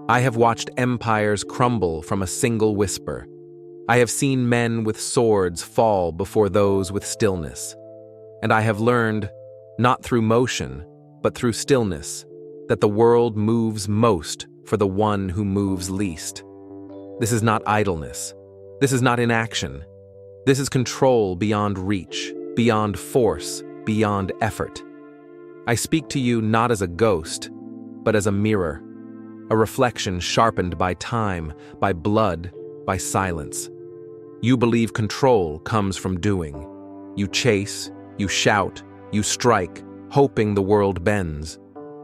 I have watched empires crumble from a single whisper. I have seen men with swords fall before those with stillness. And I have learned, not through motion, but through stillness, that the world moves most for the one who moves least. This is not idleness. This is not inaction. This is control beyond reach, beyond force, beyond effort. I speak to you not as a ghost, but as a mirror, a reflection sharpened by time, by blood, by silence. You believe control comes from doing. You chase, you shout, you strike, hoping the world bends.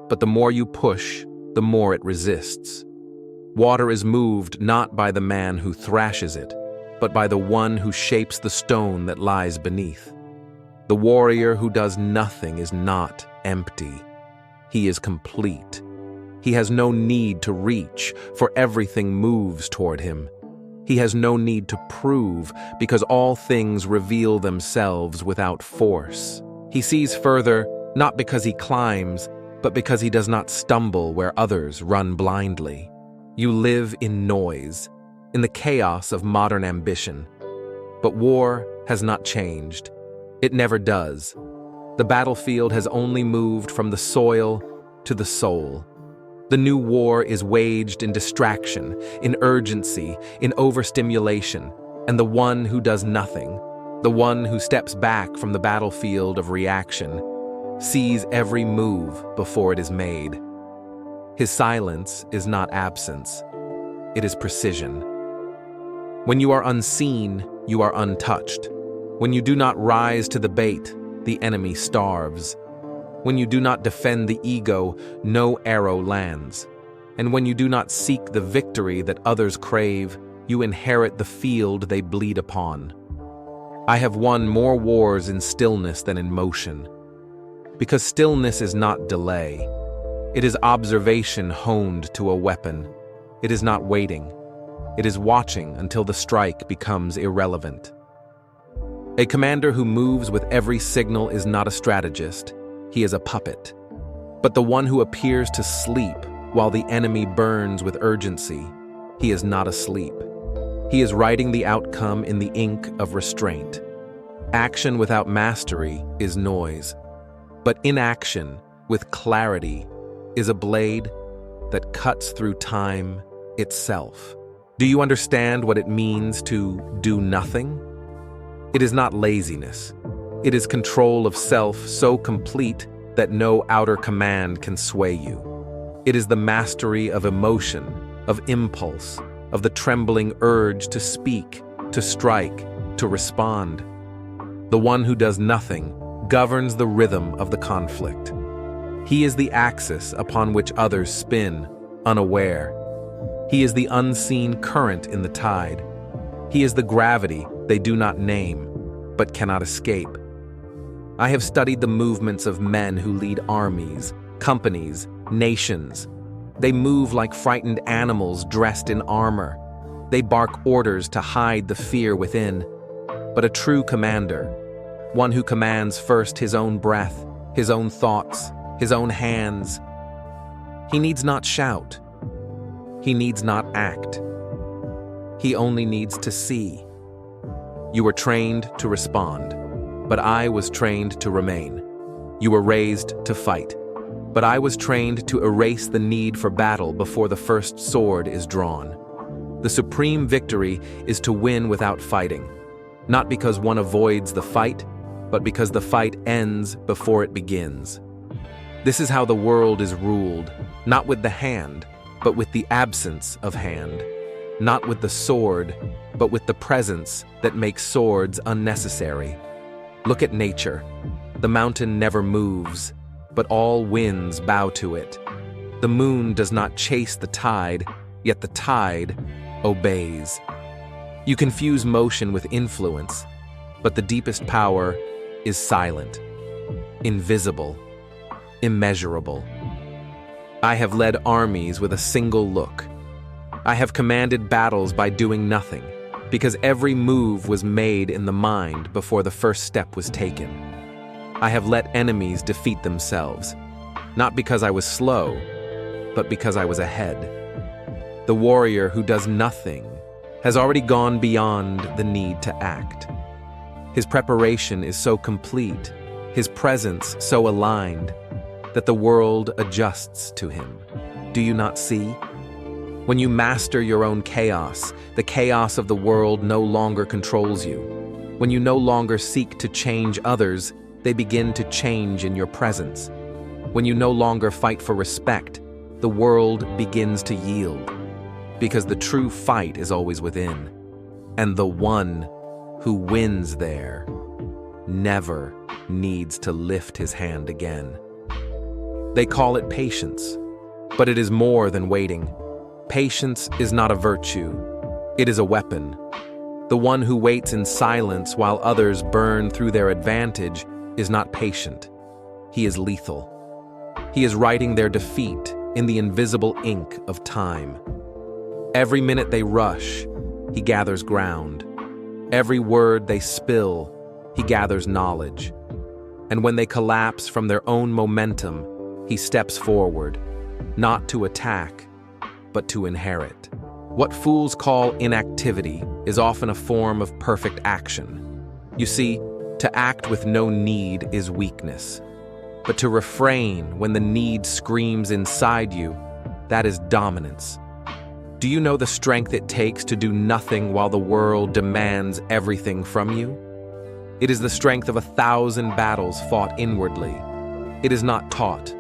But the more you push, the more it resists. Water is moved not by the man who thrashes it, but by the one who shapes the stone that lies beneath. The warrior who does nothing is not empty. He is complete. He has no need to reach, for everything moves toward him. He has no need to prove, because all things reveal themselves without force. He sees further, not because he climbs, but because he does not stumble where others run blindly. You live in noise, in the chaos of modern ambition. But war has not changed. It never does. The battlefield has only moved from the soil to the soul. The new war is waged in distraction, in urgency, in overstimulation, and the one who does nothing, the one who steps back from the battlefield of reaction, sees every move before it is made. His silence is not absence. It is precision. When you are unseen, you are untouched. When you do not rise to the bait, the enemy starves. When you do not defend the ego, no arrow lands. And when you do not seek the victory that others crave, you inherit the field they bleed upon. I have won more wars in stillness than in motion. Because stillness is not delay. It is observation honed to a weapon. It is not waiting. It is watching until the strike becomes irrelevant. A commander who moves with every signal is not a strategist. He is a puppet. But the one who appears to sleep while the enemy burns with urgency, he is not asleep. He is writing the outcome in the ink of restraint. Action without mastery is noise. But inaction with clarity is a blade that cuts through time itself. Do you understand what it means to do nothing? It is not laziness. It is control of self so complete that no outer command can sway you. It is the mastery of emotion, of impulse, of the trembling urge to speak, to strike, to respond. The one who does nothing governs the rhythm of the conflict. He is the axis upon which others spin, unaware. He is the unseen current in the tide. He is the gravity they do not name, but cannot escape. I have studied the movements of men who lead armies, companies, nations. They move like frightened animals dressed in armor. They bark orders to hide the fear within. But a true commander, one who commands first his own breath, his own thoughts, his own hands, he needs not shout. He needs not act. He only needs to see. You were trained to respond, but I was trained to remain. You were raised to fight, but I was trained to erase the need for battle before the first sword is drawn. The supreme victory is to win without fighting, not because one avoids the fight, but because the fight ends before it begins. This is how the world is ruled, not with the hand, but with the absence of hand, not with the sword, but with the presence that makes swords unnecessary. Look at nature. The mountain never moves, but all winds bow to it. The moon does not chase the tide, yet the tide obeys. You confuse motion with influence, but the deepest power is silent, invisible, immeasurable. I have led armies with a single look. I have commanded battles by doing nothing, because every move was made in the mind before the first step was taken. I have let enemies defeat themselves, not because I was slow, but because I was ahead. The warrior who does nothing has already gone beyond the need to act. His preparation is so complete, his presence so aligned, that the world adjusts to him. Do you not see? When you master your own chaos, the chaos of the world no longer controls you. When you no longer seek to change others, they begin to change in your presence. When you no longer fight for respect, the world begins to yield. Because the true fight is always within. And the one who wins there never needs to lift his hand again. They call it patience, but it is more than waiting. Patience is not a virtue, it is a weapon. The one who waits in silence while others burn through their advantage is not patient. He is lethal. He is writing their defeat in the invisible ink of time. Every minute they rush, he gathers ground. Every word they spill, he gathers knowledge. And when they collapse from their own momentum, he steps forward, not to attack, but to inherit. What fools call inactivity is often a form of perfect action. You see, to act with no need is weakness. But to refrain when the need screams inside you, that is dominance. Do you know the strength it takes to do nothing while the world demands everything from you? It is the strength of 1,000 battles fought inwardly. It is not taught.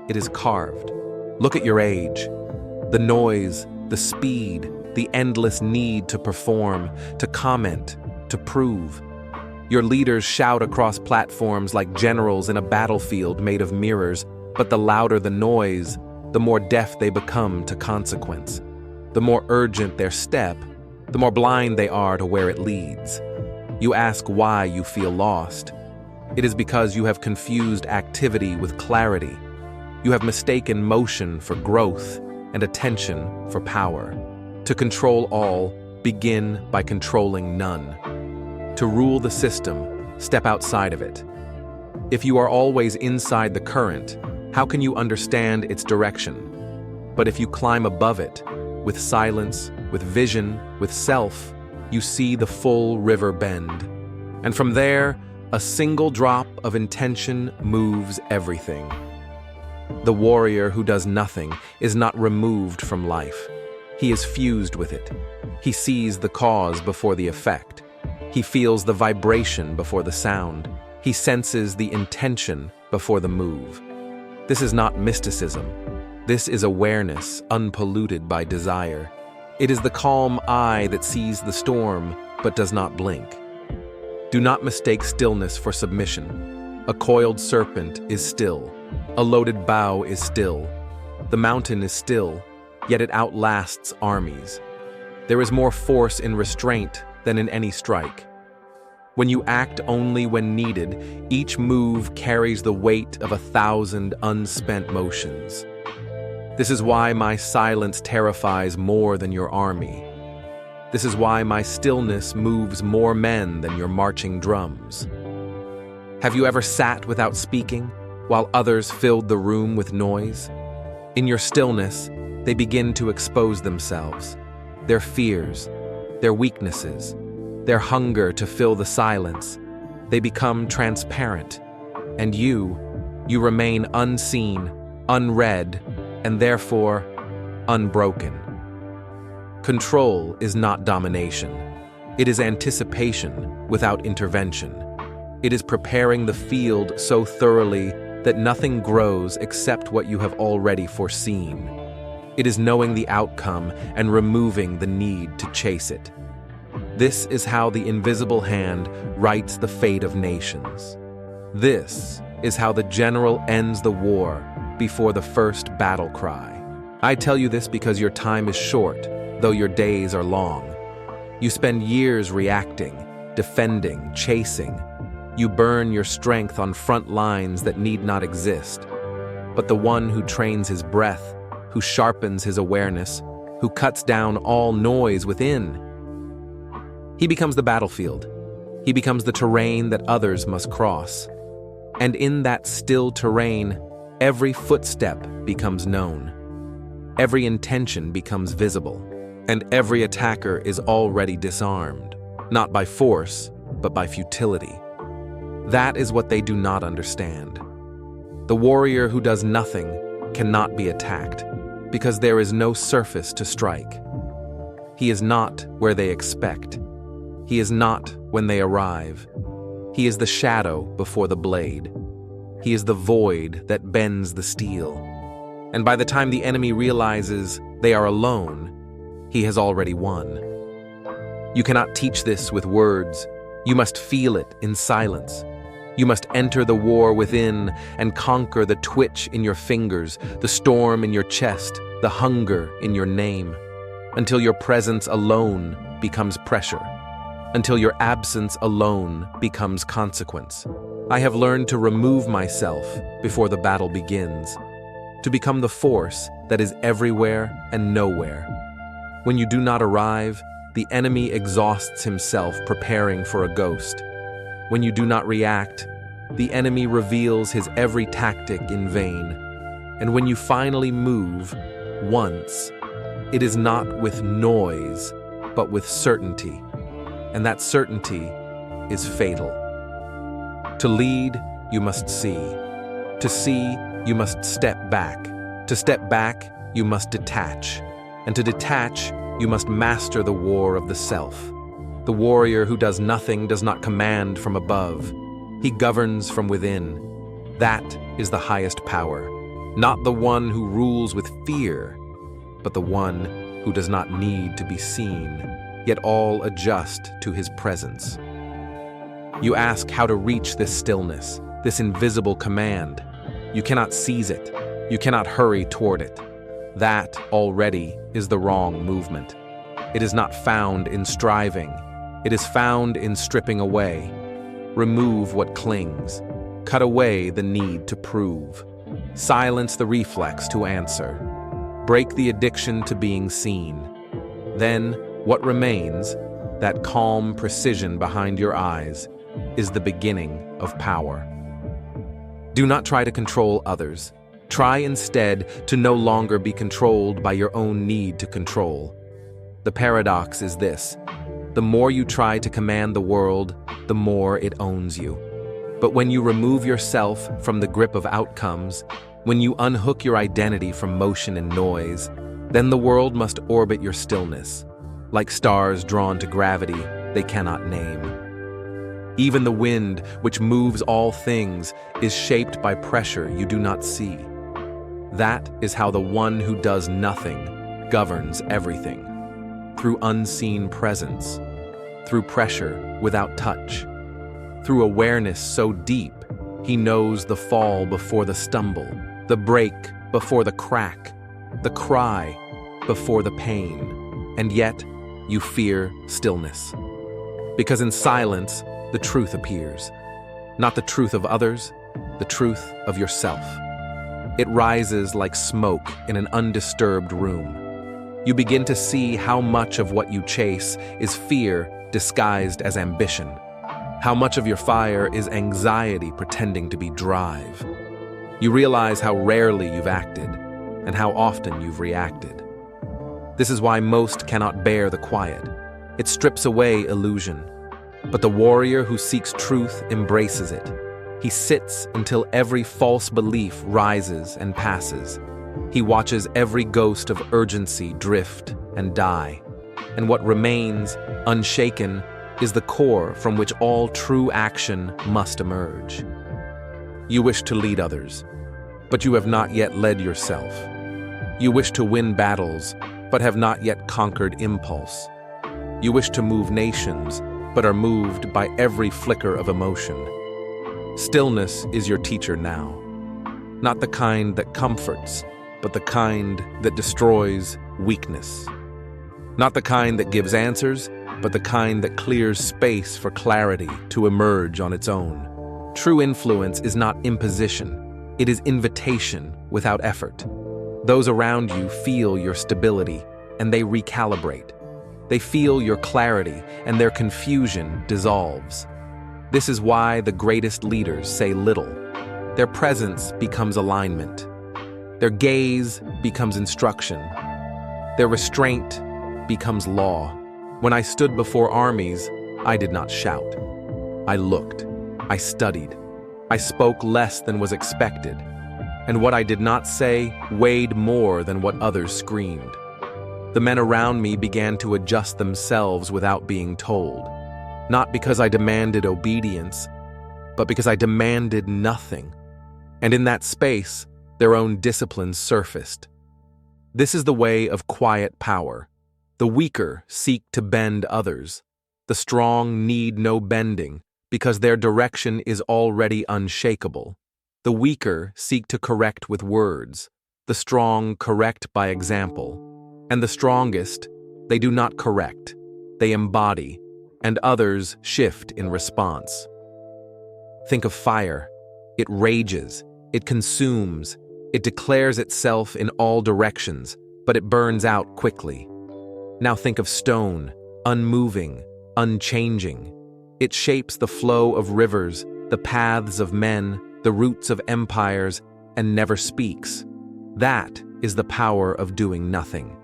It is carved. Look at your age. The noise, the speed, the endless need to perform, to comment, to prove. Your leaders shout across platforms like generals in a battlefield made of mirrors, but the louder the noise, the more deaf they become to consequence. The more urgent their step, the more blind they are to where it leads. You ask why you feel lost. It is because you have confused activity with clarity. You have mistaken motion for growth and attention for power. To control all, begin by controlling none. To rule the system, step outside of it. If you are always inside the current, how can you understand its direction? But if you climb above it, with silence, with vision, with self, you see the full river bend. And from there, a single drop of intention moves everything. The warrior who does nothing is not removed from life. He is fused with it. He sees the cause before the effect. He feels the vibration before the sound. He senses the intention before the move. This is not mysticism. This is awareness unpolluted by desire. It is the calm eye that sees the storm but does not blink. Do not mistake stillness for submission. A coiled serpent is still. A loaded bow is still. The mountain is still, yet it outlasts armies. There is more force in restraint than in any strike. When you act only when needed, each move carries the weight of 1,000 unspent motions. This is why my silence terrifies more than your army. This is why my stillness moves more men than your marching drums. Have you ever sat without speaking, while others filled the room with noise? In your stillness, they begin to expose themselves, their fears, their weaknesses, their hunger to fill the silence. They become transparent, and you remain unseen, unread, and therefore unbroken. Control is not domination. It is anticipation without intervention. It is preparing the field so thoroughly that nothing grows except what you have already foreseen. It is knowing the outcome and removing the need to chase it. This is how the invisible hand writes the fate of nations. This is how the general ends the war before the first battle cry. I tell you this because your time is short, though your days are long. You spend years reacting, defending, chasing. You burn your strength on front lines that need not exist. But the one who trains his breath, who sharpens his awareness, who cuts down all noise within, he becomes the battlefield. He becomes the terrain that others must cross. And in that still terrain, every footstep becomes known. every intention becomes visible, and every attacker is already disarmed, not by force, but by futility. That is what they do not understand. The warrior who does nothing cannot be attacked, because there is no surface to strike. He is not where they expect. He is not when they arrive. He is the shadow before the blade. He is the void that bends the steel. And by the time the enemy realizes they are alone, he has already won. You cannot teach this with words. You must feel it in silence. You must enter the war within and conquer the twitch in your fingers, the storm in your chest, the hunger in your name, until your presence alone becomes pressure, until your absence alone becomes consequence. I have learned to remove myself before the battle begins, to become the force that is everywhere and nowhere. When you do not arrive, the enemy exhausts himself preparing for a ghost. When you do not react, the enemy reveals his every tactic in vain. And when you finally move, once, it is not with noise, but with certainty. And that certainty is fatal. To lead, you must see. To see, you must step back. To step back, you must detach. And to detach, you must master the war of the self. The warrior who does nothing does not command from above. He governs from within. That is the highest power. Not the one who rules with fear, but the one who does not need to be seen, yet all adjust to his presence. You ask how to reach this stillness, this invisible command. You cannot seize it. You cannot hurry toward it. That already is the wrong movement. It is not found in striving. It is found in stripping away. Remove what clings. Cut away the need to prove. Silence the reflex to answer. Break the addiction to being seen. Then, what remains, that calm precision behind your eyes, is the beginning of power. Do not try to control others. Try instead to no longer be controlled by your own need to control. The paradox is this: the more you try to command the world, the more it owns you. But when you remove yourself from the grip of outcomes, when you unhook your identity from motion and noise, then the world must orbit your stillness. Like stars drawn to gravity, they cannot name. Even the wind, which moves all things, is shaped by pressure you do not see. That is how the one who does nothing governs everything. Through unseen presence, through pressure without touch, through awareness so deep, he knows the fall before the stumble, the break before the crack, the cry before the pain. And yet, you fear stillness. Because in silence, the truth appears. Not the truth of others, the truth of yourself. It rises like smoke in an undisturbed room. You begin to see how much of what you chase is fear disguised as ambition. How much of your fire is anxiety pretending to be drive. You realize how rarely you've acted and how often you've reacted. This is why most cannot bear the quiet. It strips away illusion. But the warrior who seeks truth embraces it. He sits until every false belief rises and passes. He watches every ghost of urgency drift and die. And what remains, unshaken, is the core from which all true action must emerge. You wish to lead others, but you have not yet led yourself. You wish to win battles, but have not yet conquered impulse. You wish to move nations, but are moved by every flicker of emotion. Stillness is your teacher now. Not the kind that comforts, but the kind that destroys weakness. Not the kind that gives answers, but the kind that clears space for clarity to emerge on its own. True influence is not imposition, it is invitation without effort. Those around you feel your stability, and they recalibrate. They feel your clarity, and their confusion dissolves. This is why the greatest leaders say little. Their presence becomes alignment. Their gaze becomes instruction. Their restraint becomes law. When I stood before armies, I did not shout. I looked. I studied. I spoke less than was expected. And what I did not say weighed more than what others screamed. The men around me began to adjust themselves without being told. Not because I demanded obedience, but because I demanded nothing. And in that space, their own discipline surfaced. This is the way of quiet power. The weaker seek to bend others. The strong need no bending, because their direction is already unshakable. The weaker seek to correct with words. The strong correct by example. And the strongest, they do not correct. They embody, and others shift in response. Think of fire. It rages, it consumes, it declares itself in all directions, but it burns out quickly. Now think of stone, unmoving, unchanging. It shapes the flow of rivers, the paths of men, the roots of empires, and never speaks. That is the power of doing nothing.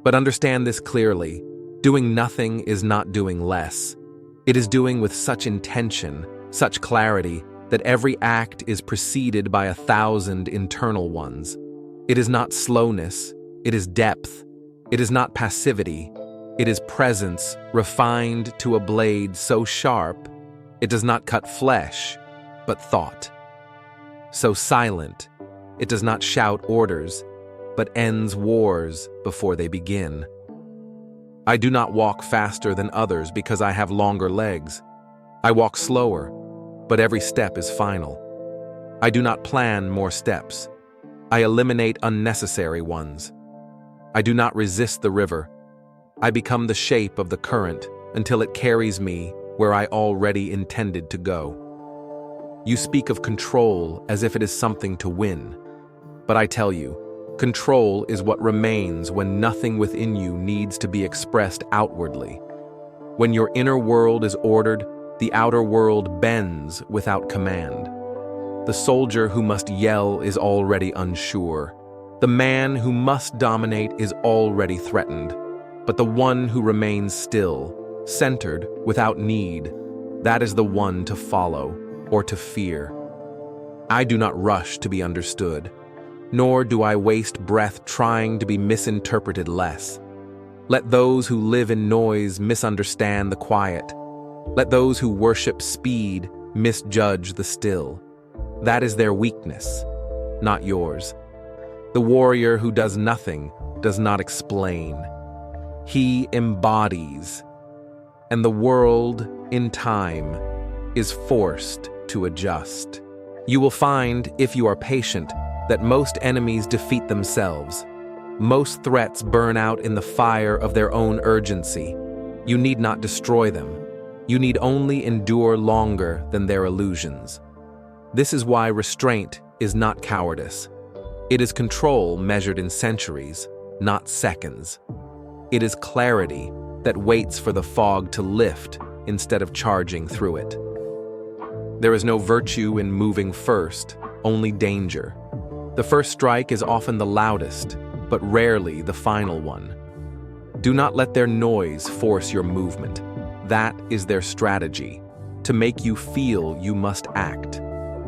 But understand this clearly. Doing nothing is not doing less. It is doing with such intention, such clarity, that every act is preceded by 1,000 internal ones. It is not slowness, it is depth. It is not passivity, it is presence refined to a blade so sharp, it does not cut flesh, but thought. So silent, it does not shout orders, but ends wars before they begin. I do not walk faster than others because I have longer legs. I walk slower, but every step is final. I do not plan more steps. I eliminate unnecessary ones. I do not resist the river. I become the shape of the current until it carries me where I already intended to go. You speak of control as if it is something to win. But I tell you, control is what remains when nothing within you needs to be expressed outwardly. When your inner world is ordered, the outer world bends without command. The soldier who must yell is already unsure. The man who must dominate is already threatened. But the one who remains still, centered, without need, that is the one to follow or to fear. I do not rush to be understood, nor do I waste breath trying to be misinterpreted less. Let those who live in noise misunderstand the quiet. Let those who worship speed misjudge the still. That is their weakness, not yours. The warrior who does nothing does not explain. He embodies, and the world, in time, is forced to adjust. You will find, if you are patient, that most enemies defeat themselves. Most threats burn out in the fire of their own urgency. You need not destroy them. You need only endure longer than their illusions. This is why restraint is not cowardice. It is control measured in centuries, not seconds. It is clarity that waits for the fog to lift instead of charging through it. There is no virtue in moving first, only danger. The first strike is often the loudest, but rarely the final one. Do not let their noise force your movement. That is their strategy, to make you feel you must act,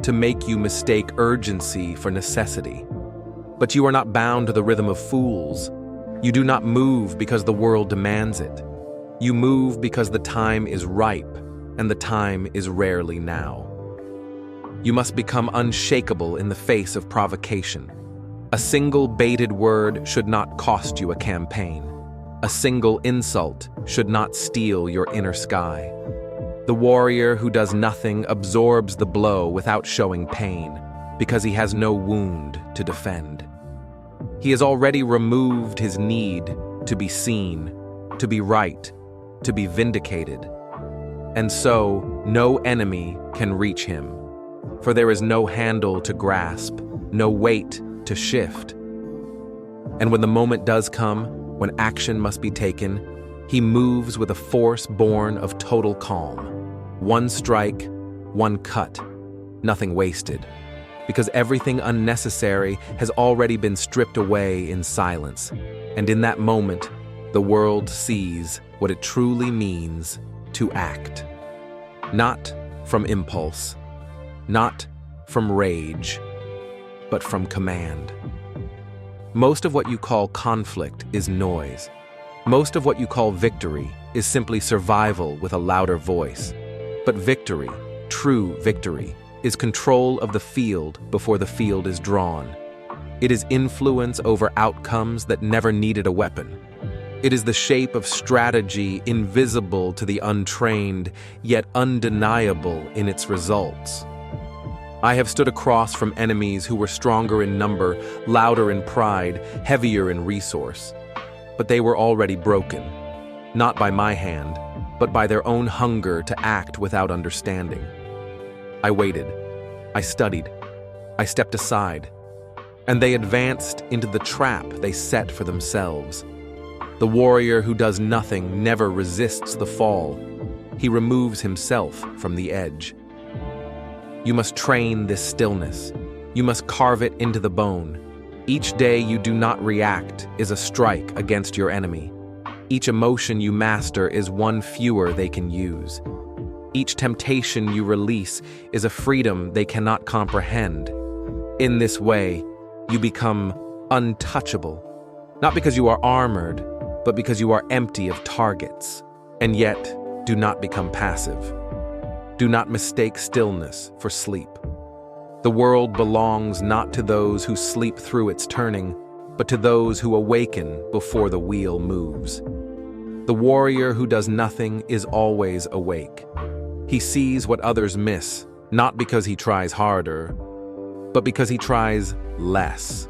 to make you mistake urgency for necessity. But you are not bound to the rhythm of fools. You do not move because the world demands it. You move because the time is ripe, and the time is rarely now. You must become unshakable in the face of provocation. A single baited word should not cost you a campaign. A single insult should not steal your inner sky. The warrior who does nothing absorbs the blow without showing pain, because he has no wound to defend. He has already removed his need to be seen, to be right, to be vindicated. And so, no enemy can reach him, for there is no handle to grasp, no weight to shift. And when the moment does come, when action must be taken, he moves with a force born of total calm. One strike, one cut, nothing wasted. because everything unnecessary has already been stripped away in silence. And in that moment, the world sees what it truly means to act. Not from impulse, not from rage, but from command. Most of what you call conflict is noise. Most of what you call victory is simply survival with a louder voice. But victory, true victory, is control of the field before the field is drawn. It is influence over outcomes that never needed a weapon. It is the shape of strategy invisible to the untrained, yet undeniable in its results. I have stood across from enemies who were stronger in number, louder in pride, heavier in resource. But they were already broken, not by my hand, but by their own hunger to act without understanding. I waited, I studied, I stepped aside, and they advanced into the trap they set for themselves. The warrior who does nothing never resists the fall. He removes himself from the edge. You must train this stillness. You must carve it into the bone. Each day you do not react is a strike against your enemy. Each emotion you master is one fewer they can use. Each temptation you release is a freedom they cannot comprehend. In this way, you become untouchable, not because you are armored, but because you are empty of targets. And yet, do not become passive. Do not mistake stillness for sleep. The world belongs not to those who sleep through its turning, but to those who awaken before the wheel moves. The warrior who does nothing is always awake. He sees what others miss, not because he tries harder, but because he tries less.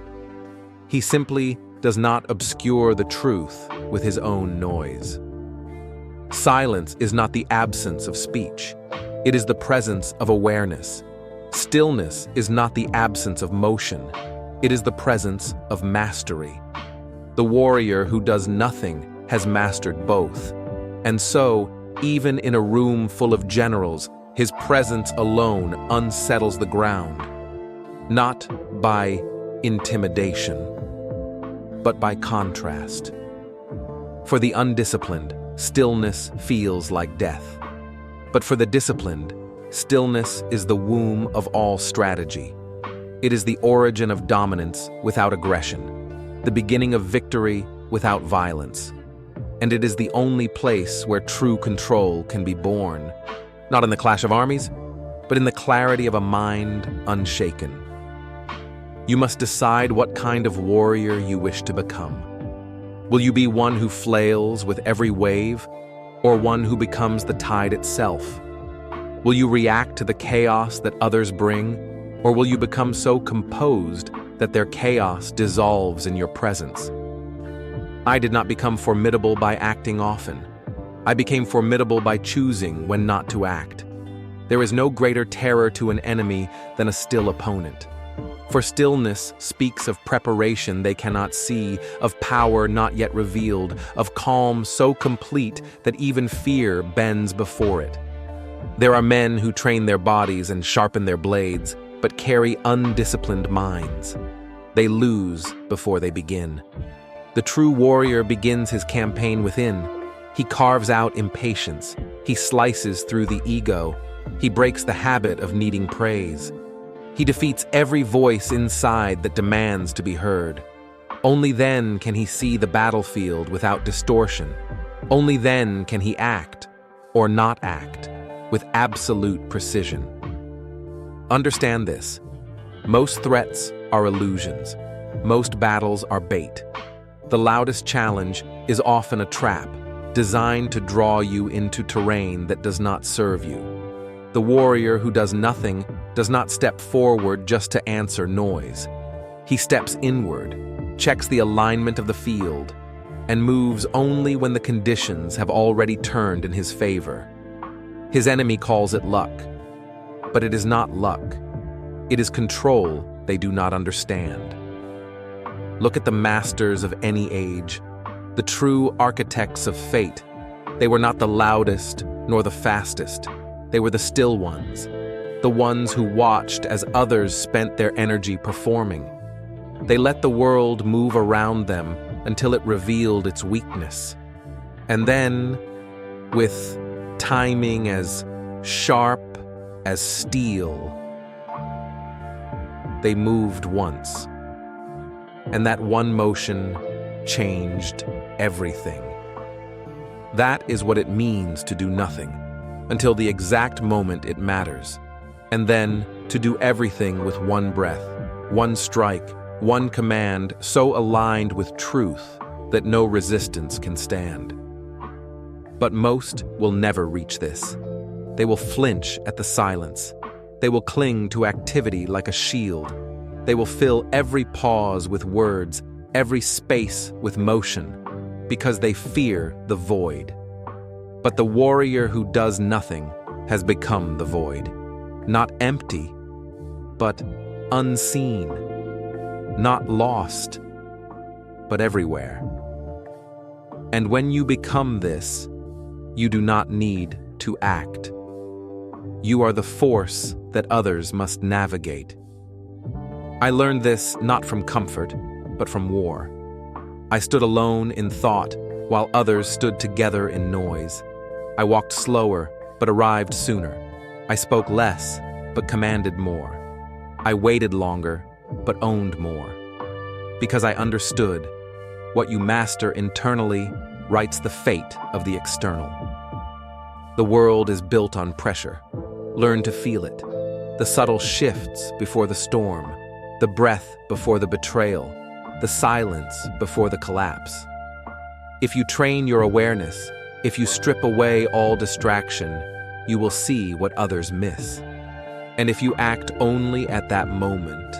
He simply does not obscure the truth with his own noise. Silence is not the absence of speech. It is the presence of awareness. Stillness is not the absence of motion. It is the presence of mastery. The warrior who does nothing has mastered both. And so, even in a room full of generals, his presence alone unsettles the ground. Not by intimidation, but by contrast. For the undisciplined, stillness feels like death. But for the disciplined, stillness is the womb of all strategy. It is the origin of dominance without aggression, the beginning of victory without violence. And it is the only place where true control can be born, not in the clash of armies, but in the clarity of a mind unshaken. You must decide what kind of warrior you wish to become. Will you be one who flails with every wave, or one who becomes the tide itself? Will you react to the chaos that others bring, or will you become so composed that their chaos dissolves in your presence? I did not become formidable by acting often. I became formidable by choosing when not to act. There is no greater terror to an enemy than a still opponent. For stillness speaks of preparation they cannot see, of power not yet revealed, of calm so complete that even fear bends before it. There are men who train their bodies and sharpen their blades, but carry undisciplined minds. They lose before they begin. The true warrior begins his campaign within. He carves out impatience. He slices through the ego. He breaks the habit of needing praise. He defeats every voice inside that demands to be heard. Only then can he see the battlefield without distortion. Only then can he act, or not act, with absolute precision. Understand this. Most threats are illusions. Most battles are bait. The loudest challenge is often a trap, designed to draw you into terrain that does not serve you. The warrior who does nothing does not step forward just to answer noise. He steps inward, checks the alignment of the field, and moves only when the conditions have already turned in his favor. His enemy calls it luck, but it is not luck. It is control they do not understand. Look at the masters of any age, the true architects of fate. They were not the loudest nor the fastest. They were the still ones. the ones who watched as others spent their energy performing. They let the world move around them until it revealed its weakness. And then, with timing as sharp as steel, they moved once. And that one motion changed everything. That is what it means to do nothing, until the exact moment it matters. And then to do everything with one breath, one strike, one command so aligned with truth that no resistance can stand. But most will never reach this. They will flinch at the silence. They will cling to activity like a shield. They will fill every pause with words, every space with motion, because they fear the void. But the warrior who does nothing has become the void. Not empty, but unseen. Not lost, but everywhere. And when you become this, you do not need to act. You are the force that others must navigate. I learned this not from comfort, but from war. I stood alone in thought, while others stood together in noise. I walked slower, but arrived sooner. I spoke less, but commanded more. I waited longer, but owned more. Because I understood, what you master internally writes the fate of the external. The world is built on pressure. Learn to feel it. The subtle shifts before the storm, the breath before the betrayal, the silence before the collapse. If you train your awareness, if you strip away all distraction, you will see what others miss. And if you act only at that moment,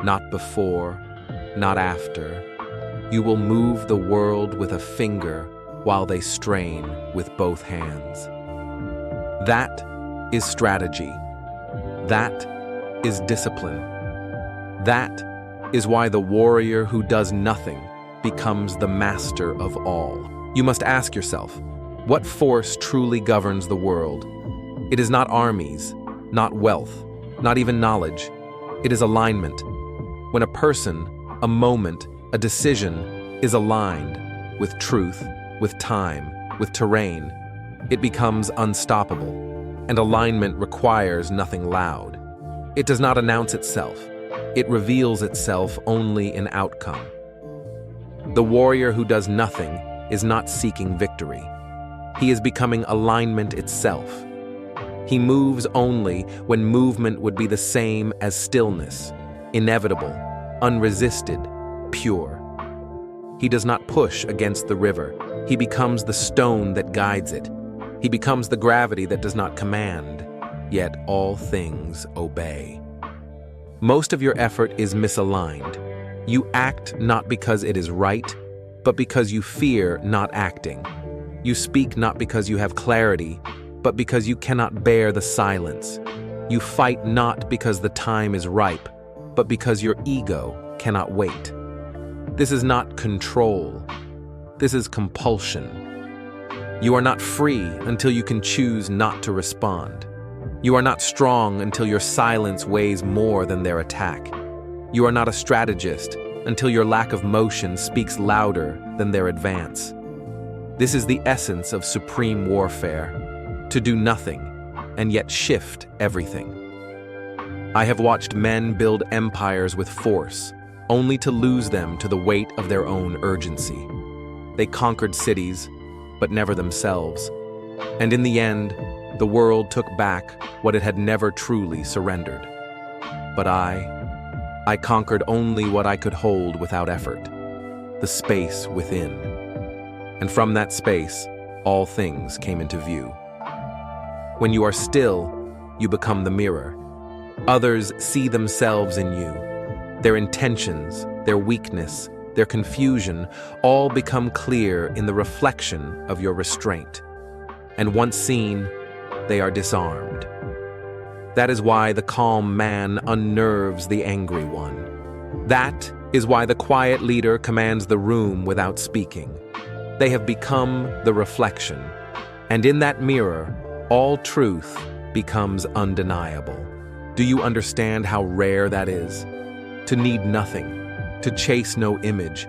not before, not after, you will move the world with a finger while they strain with both hands. That is strategy. That is discipline. That is why the warrior who does nothing becomes the master of all. You must ask yourself, what force truly governs the world? It is not armies, not wealth, not even knowledge. It is alignment. When a person, a moment, a decision is aligned with truth, with time, with terrain, it becomes unstoppable. And alignment requires nothing loud. It does not announce itself. It reveals itself only in outcome. The warrior who does nothing is not seeking victory. He is becoming alignment itself. He moves only when movement would be the same as stillness, inevitable, unresisted, pure. He does not push against the river. He becomes the stone that guides it. He becomes the gravity that does not command, yet all things obey. Most of your effort is misaligned. You act not because it is right, but because you fear not acting. You speak not because you have clarity, but because you cannot bear the silence. You fight not because the time is ripe, but because your ego cannot wait. This is not control. This is compulsion. You are not free until you can choose not to respond. You are not strong until your silence weighs more than their attack. You are not a strategist until your lack of motion speaks louder than their advance. This is the essence of supreme warfare, to do nothing and yet shift everything. I have watched men build empires with force, only to lose them to the weight of their own urgency. They conquered cities, but never themselves. And in the end, the world took back what it had never truly surrendered. But I conquered only what I could hold without effort, the space within. And from that space, all things came into view. When you are still, you become the mirror. Others see themselves in you. Their intentions, their weakness, their confusion, all become clear in the reflection of your restraint. And once seen, they are disarmed. That is why the calm man unnerves the angry one. That is why the quiet leader commands the room without speaking. They have become the reflection, and in that mirror, all truth becomes undeniable. Do you understand how rare that is? To need nothing, to chase no image,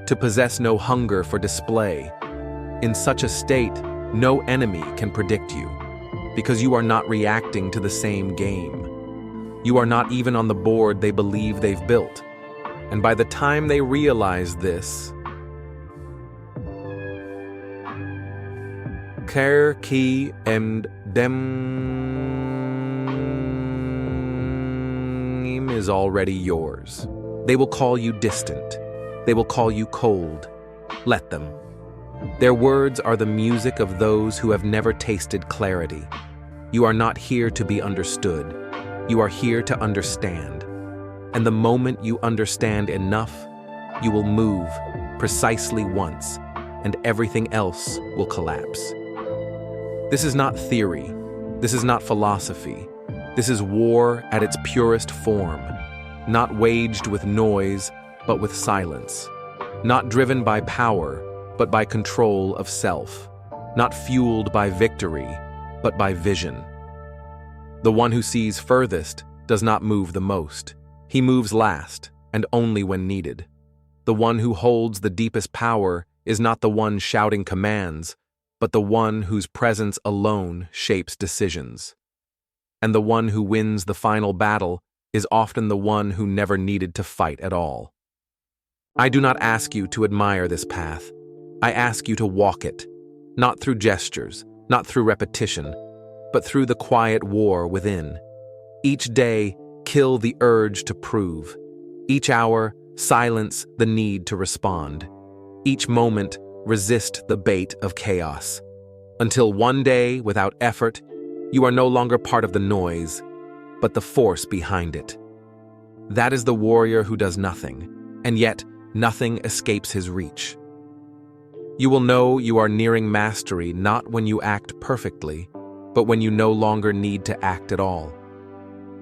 to possess no hunger for display. In such a state, no enemy can predict you, because you are not reacting to the same game. You are not even on the board they believe they've built. And by the time they realize this, care ki and dem is already yours. They will call you distant. They will call you cold. Let them. Their words are the music of those who have never tasted clarity. You are not here to be understood. You are here to understand. And the moment you understand enough, you will move precisely once, and everything else will collapse. This is not theory. This is not philosophy. This is war at its purest form, not waged with noise, but with silence, not driven by power, but by control of self, not fueled by victory, but by vision. The one who sees furthest does not move the most. He moves last, and only when needed. The one who holds the deepest power is not the one shouting commands, but the one whose presence alone shapes decisions. And the one who wins the final battle is often the one who never needed to fight at all. I do not ask you to admire this path. I ask you to walk it, not through gestures, not through repetition, but through the quiet war within. Each day, kill the urge to prove. Each hour, silence the need to respond. Each moment, resist the bait of chaos. Until one day, without effort, you are no longer part of the noise, but the force behind it. That is the warrior who does nothing, and yet nothing escapes his reach. You will know you are nearing mastery not when you act perfectly, but when you no longer need to act at all.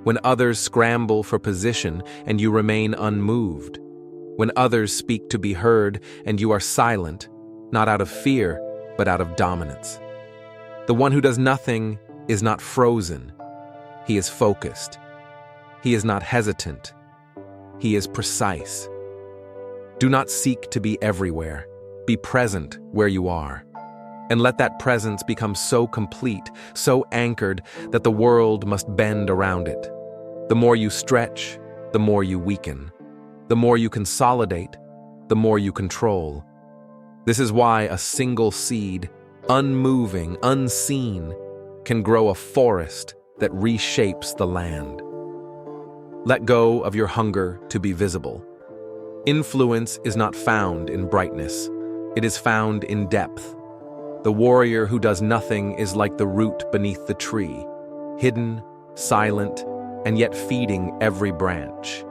When others scramble for position and you remain unmoved. When others speak to be heard and you are silent, not out of fear, but out of dominance. The one who does nothing is not frozen. He is focused. He is not hesitant. He is precise. Do not seek to be everywhere. Be present where you are. And let that presence become so complete, so anchored, that the world must bend around it. The more you stretch, the more you weaken. The more you consolidate, the more you control. This is why a single seed, unmoving, unseen, can grow a forest that reshapes the land. Let go of your hunger to be visible. Influence is not found in brightness. It is found in depth. The warrior who does nothing is like the root beneath the tree, hidden, silent, and yet feeding every branch.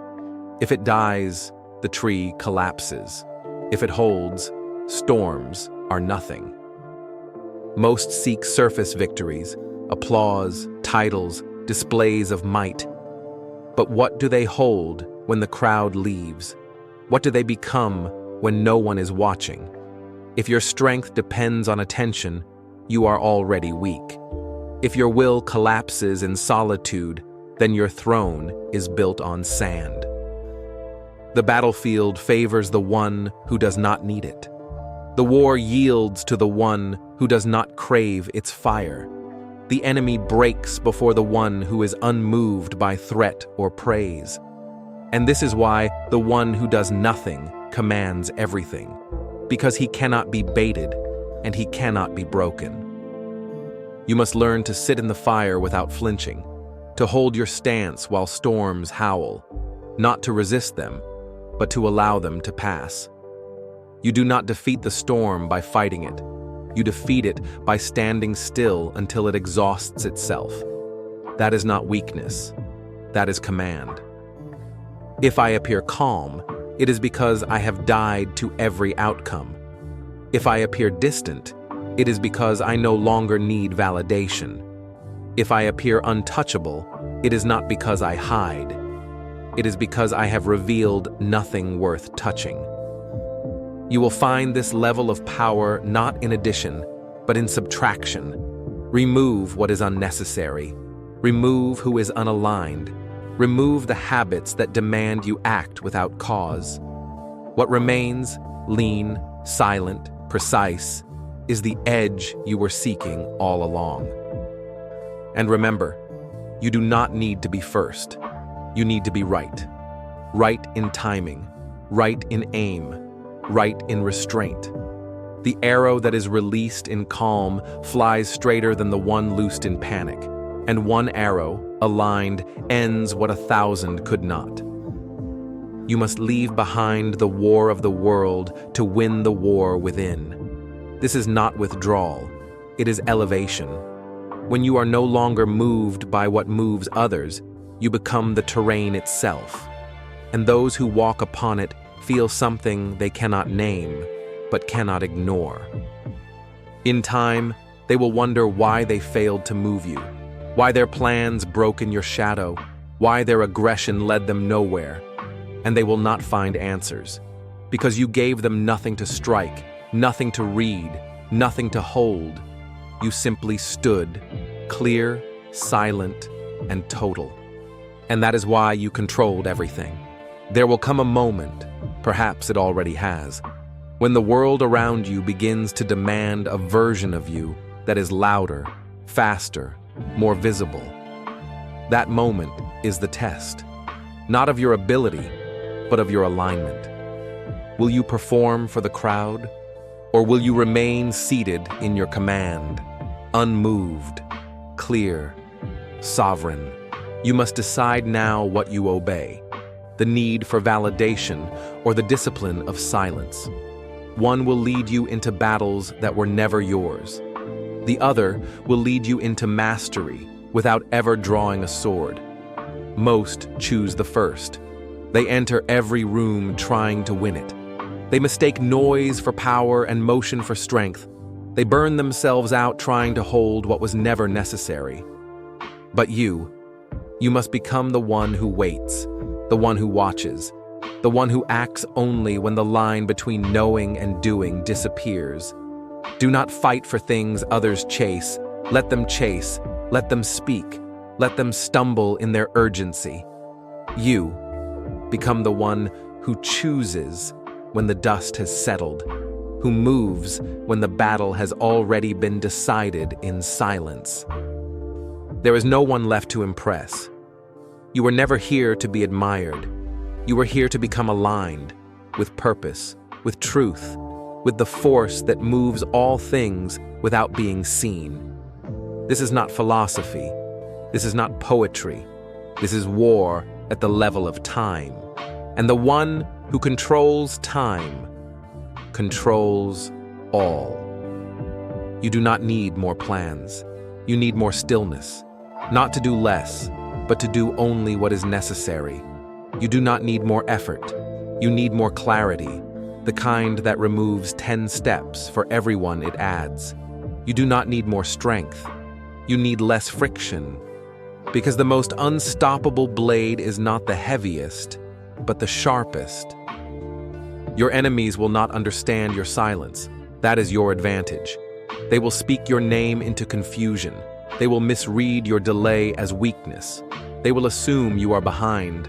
If it dies, the tree collapses. If it holds, storms are nothing. Most seek surface victories, applause, titles, displays of might. But what do they hold when the crowd leaves? What do they become when no one is watching? If your strength depends on attention, you are already weak. If your will collapses in solitude, then your throne is built on sand. The battlefield favors the one who does not need it. The war yields to the one who does not crave its fire. The enemy breaks before the one who is unmoved by threat or praise. And this is why the one who does nothing commands everything, because he cannot be baited and he cannot be broken. You must learn to sit in the fire without flinching, to hold your stance while storms howl, not to resist them, but to allow them to pass. You do not defeat the storm by fighting it. You defeat it by standing still until it exhausts itself. That is not weakness. That is command. If I appear calm, it is because I have died to every outcome. If I appear distant, it is because I no longer need validation. If I appear untouchable, it is not because I hide. It is because I have revealed nothing worth touching. You will find this level of power not in addition, but in subtraction. Remove what is unnecessary. Remove who is unaligned. Remove the habits that demand you act without cause. What remains, lean, silent, precise, is the edge you were seeking all along. And remember, you do not need to be first. You need to be right. Right in timing, right in aim, right in restraint. The arrow that is released in calm flies straighter than the one loosed in panic, and one arrow, aligned, ends what 1,000 could not. You must leave behind the war of the world to win the war within. This is not withdrawal, it is elevation. When you are no longer moved by what moves others, you become the terrain itself. And those who walk upon it feel something they cannot name, but cannot ignore. In time, they will wonder why they failed to move you, why their plans broke in your shadow, why their aggression led them nowhere. And they will not find answers, because you gave them nothing to strike, nothing to read, nothing to hold. You simply stood, clear, silent, and total. And that is why you controlled everything. There will come a moment, perhaps it already has, when the world around you begins to demand a version of you that is louder, faster, more visible. That moment is the test, not of your ability, but of your alignment. Will you perform for the crowd, or will you remain seated in your command, unmoved, clear, sovereign? You must decide now what you obey, the need for validation or the discipline of silence. One will lead you into battles that were never yours. The other will lead you into mastery without ever drawing a sword. Most choose the first. They enter every room trying to win it. They mistake noise for power and motion for strength. They burn themselves out trying to hold what was never necessary. But you must become the one who waits, the one who watches, the one who acts only when the line between knowing and doing disappears. Do not fight for things others chase. Let them chase, let them speak, let them stumble in their urgency. You become the one who chooses when the dust has settled, who moves when the battle has already been decided in silence. There is no one left to impress. You were never here to be admired. You were here to become aligned with purpose, with truth, with the force that moves all things without being seen. This is not philosophy. This is not poetry. This is war at the level of time. And the one who controls time controls all. You do not need more plans. You need more stillness. Not to do less, but to do only what is necessary. You do not need more effort. You need more clarity, the kind that removes 10 steps for everyone it adds. You do not need more strength. You need less friction. Because the most unstoppable blade is not the heaviest, but the sharpest. Your enemies will not understand your silence. That is your advantage. They will speak your name into confusion. They will misread your delay as weakness. They will assume you are behind,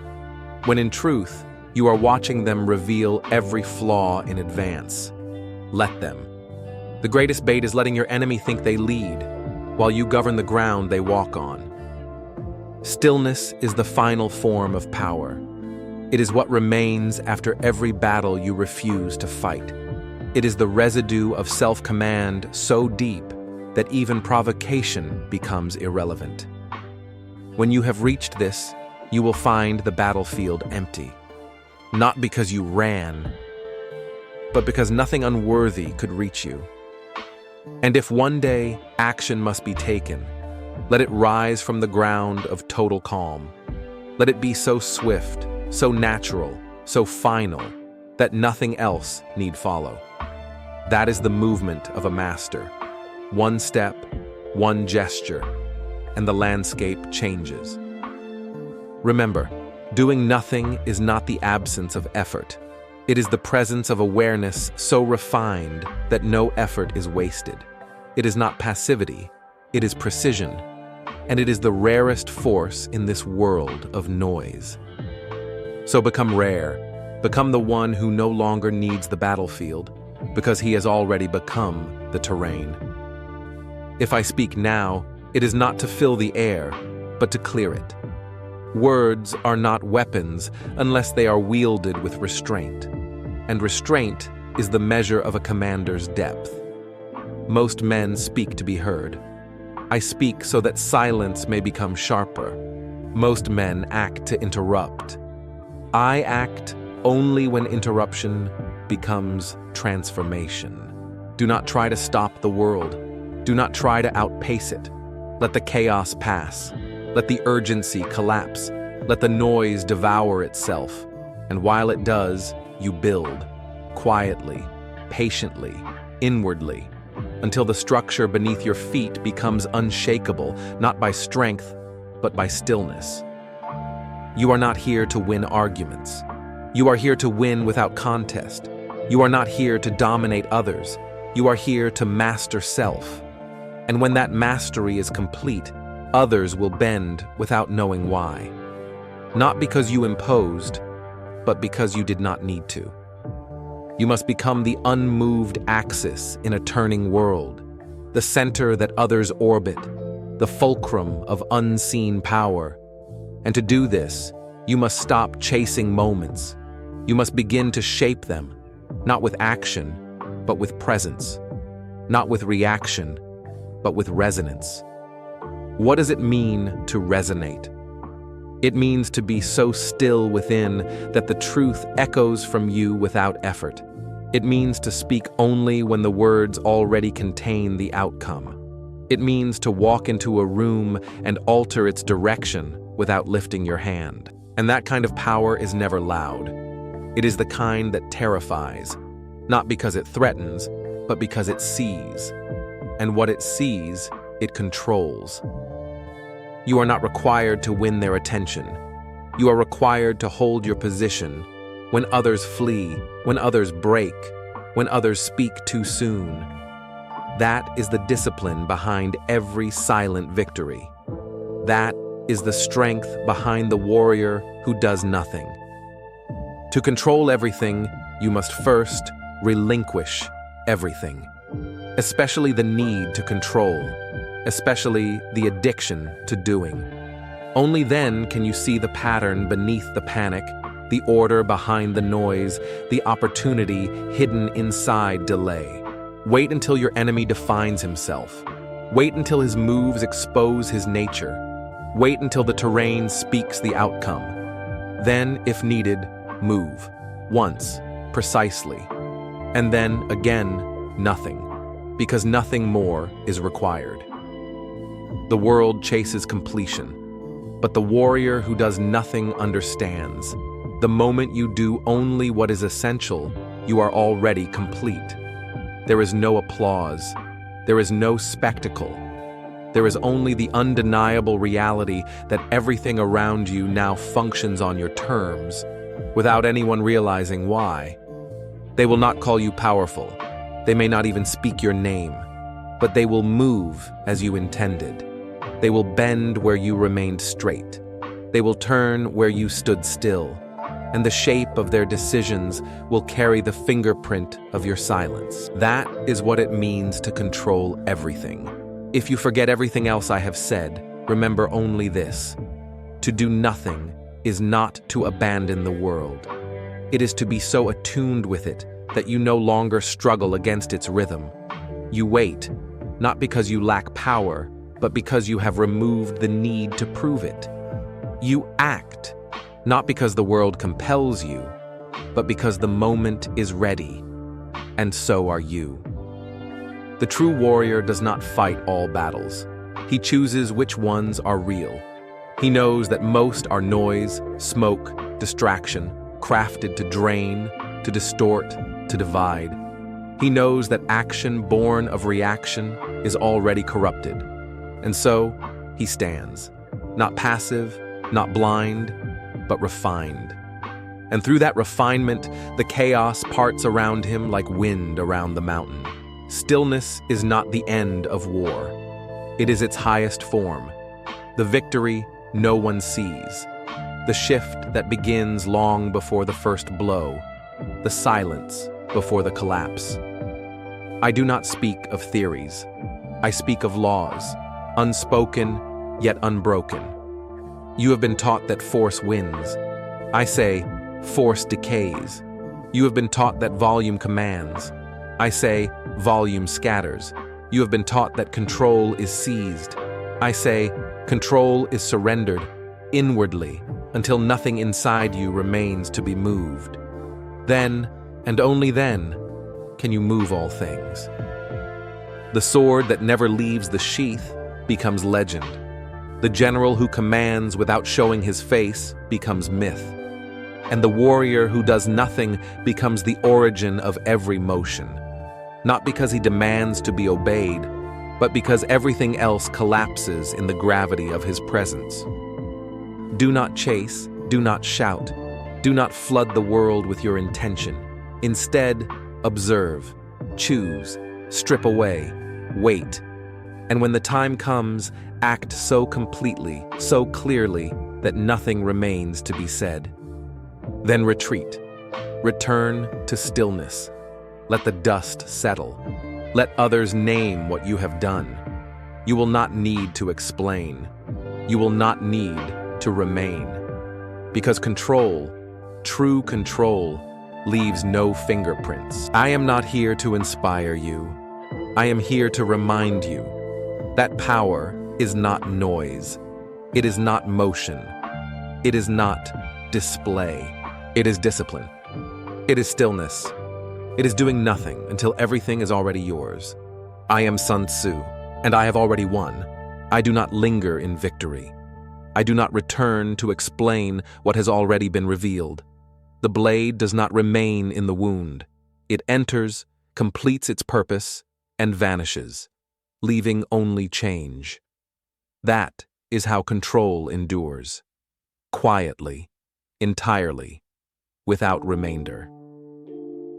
when in truth, you are watching them reveal every flaw in advance. Let them. The greatest bait is letting your enemy think they lead, while you govern the ground they walk on. Stillness is the final form of power. It is what remains after every battle you refuse to fight. It is the residue of self-command so deep that even provocation becomes irrelevant. When you have reached this, you will find the battlefield empty. Not because you ran, but because nothing unworthy could reach you. And if one day action must be taken, let it rise from the ground of total calm. Let it be so swift, so natural, so final, that nothing else need follow. That is the movement of a master. One step, one gesture, and the landscape changes. Remember, doing nothing is not the absence of effort. It is the presence of awareness so refined that no effort is wasted. It is not passivity, it is precision. and it is the rarest force in this world of noise. So become rare. Become the one who no longer needs the battlefield, because he has already become the terrain. If I speak now, it is not to fill the air, but to clear it. Words are not weapons unless they are wielded with restraint, and restraint is the measure of a commander's depth. Most men speak to be heard. I speak so that silence may become sharper. Most men act to interrupt. I act only when interruption becomes transformation. Do not try to stop the world. Do not try to outpace it. Let the chaos pass. Let the urgency collapse. Let the noise devour itself. And while it does, you build, quietly, patiently, inwardly, until the structure beneath your feet becomes unshakable, not by strength, but by stillness. You are not here to win arguments. You are here to win without contest. You are not here to dominate others. You are here to master self. And when that mastery is complete, others will bend without knowing why. Not because you imposed, but because you did not need to. You must become the unmoved axis in a turning world, the center that others orbit, the fulcrum of unseen power. And to do this, you must stop chasing moments. You must begin to shape them, not with action, but with presence, not with reaction, but with resonance. What does it mean to resonate? It means to be so still within that the truth echoes from you without effort. It means to speak only when the words already contain the outcome. It means to walk into a room and alter its direction without lifting your hand. And that kind of power is never loud. It is the kind that terrifies, not because it threatens, but because it sees. And what it sees, it controls. You are not required to win their attention. You are required to hold your position when others flee, when others break, when others speak too soon. That is the discipline behind every silent victory. That is the strength behind the warrior who does nothing. To control everything, you must first relinquish everything, especially the need to control, especially the addiction to doing. Only then can you see the pattern beneath the panic, the order behind the noise, the opportunity hidden inside delay. Wait until your enemy defines himself. Wait until his moves expose his nature. Wait until the terrain speaks the outcome. Then, if needed, move. Once, precisely. And then, again, nothing. Because nothing more is required. The world chases completion, but the warrior who does nothing understands. The moment you do only what is essential, you are already complete. There is no applause. There is no spectacle. There is only the undeniable reality that everything around you now functions on your terms, without anyone realizing why. They will not call you powerful. They may not even speak your name, but they will move as you intended. They will bend where you remained straight. They will turn where you stood still, and the shape of their decisions will carry the fingerprint of your silence. That is what it means to control everything. If you forget everything else I have said, remember only this. To do nothing is not to abandon the world. It is to be so attuned with it that you no longer struggle against its rhythm. You wait, not because you lack power, but because you have removed the need to prove it. You act, not because the world compels you, but because the moment is ready. And so are you. The true warrior does not fight all battles. He chooses which ones are real. He knows that most are noise, smoke, distraction, crafted to drain, to distort, to divide. He knows that action born of reaction is already corrupted. And so, he stands, not passive, not blind, but refined. And through that refinement, the chaos parts around him like wind around the mountain. Stillness is not the end of war. It is its highest form. the victory no one sees, the shift that begins long before the first blow, the silence before the collapse. I do not speak of theories. I speak of laws, unspoken yet unbroken. You have been taught that force wins. I say, force decays. You have been taught that volume commands. I say, volume scatters. You have been taught that control is seized. I say, control is surrendered inwardly until nothing inside you remains to be moved. Then, and only then, can you move all things. The sword that never leaves the sheath becomes legend. The general who commands without showing his face becomes myth. And the warrior who does nothing becomes the origin of every motion. Not because he demands to be obeyed, but because everything else collapses in the gravity of his presence. Do not chase, do not shout, do not flood the world with your intention. Instead, observe, choose, strip away, wait. And when the time comes, act so completely, so clearly, that nothing remains to be said. Then retreat. Return to stillness. Let the dust settle. Let others name what you have done. You will not need to explain. You will not need to remain. Because control, true control, leaves no fingerprints. I am not here to inspire you. I am here to remind you that power is not noise. It is not motion. It is not display. It is discipline. It is stillness. It is doing nothing until everything is already yours. I am Sun Tzu, and I have already won. I do not linger in victory. I do not return to explain what has already been revealed. The blade does not remain in the wound. It enters, completes its purpose, and vanishes, leaving only change. That is how control endures. Quietly, entirely, without remainder.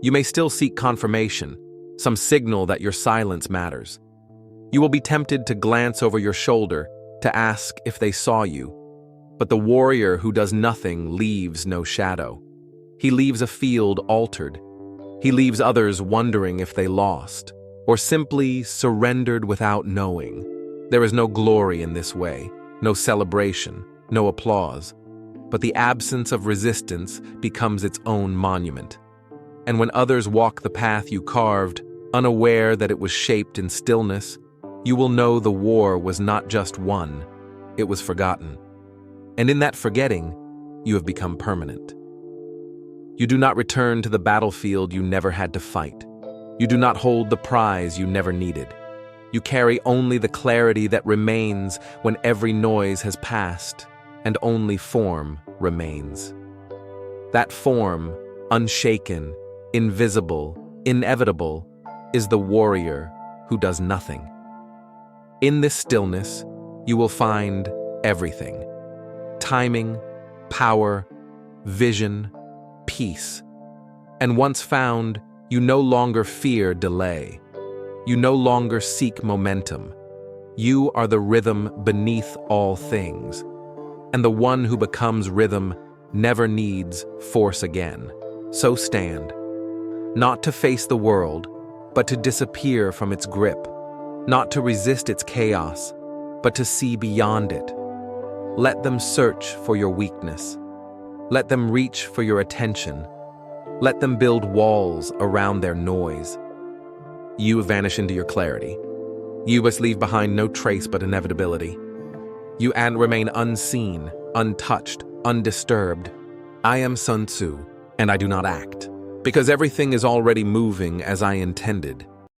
You may still seek confirmation, some signal that your silence matters. You will be tempted to glance over your shoulder to ask if they saw you. But the warrior who does nothing leaves no shadow. He leaves a field altered. He leaves others wondering if they lost, or simply surrendered without knowing. There is no glory in this way, no celebration, no applause. But the absence of resistance becomes its own monument. And when others walk the path you carved, unaware that it was shaped in stillness, you will know the war was not just won, it was forgotten. And in that forgetting, you have become permanent. You do not return to the battlefield you never had to fight. You do not hold the prize you never needed. You carry only the clarity that remains when every noise has passed, and only form remains. That form, unshaken, invisible, inevitable, is the warrior who does nothing. In this stillness, you will find everything: timing, power, vision, peace. And once found, you no longer fear delay. You no longer seek momentum. You are the rhythm beneath all things. And the one who becomes rhythm never needs force again. So stand, not to face the world, but to disappear from its grip, not to resist its chaos, but to see beyond it. Let them search for your weakness. Let them reach for your attention. Let them build walls around their noise. You vanish into your clarity. You must leave behind no trace but inevitability. You and remain unseen, untouched, undisturbed. I am Sun Tzu, and I do not act, because everything is already moving as I intended.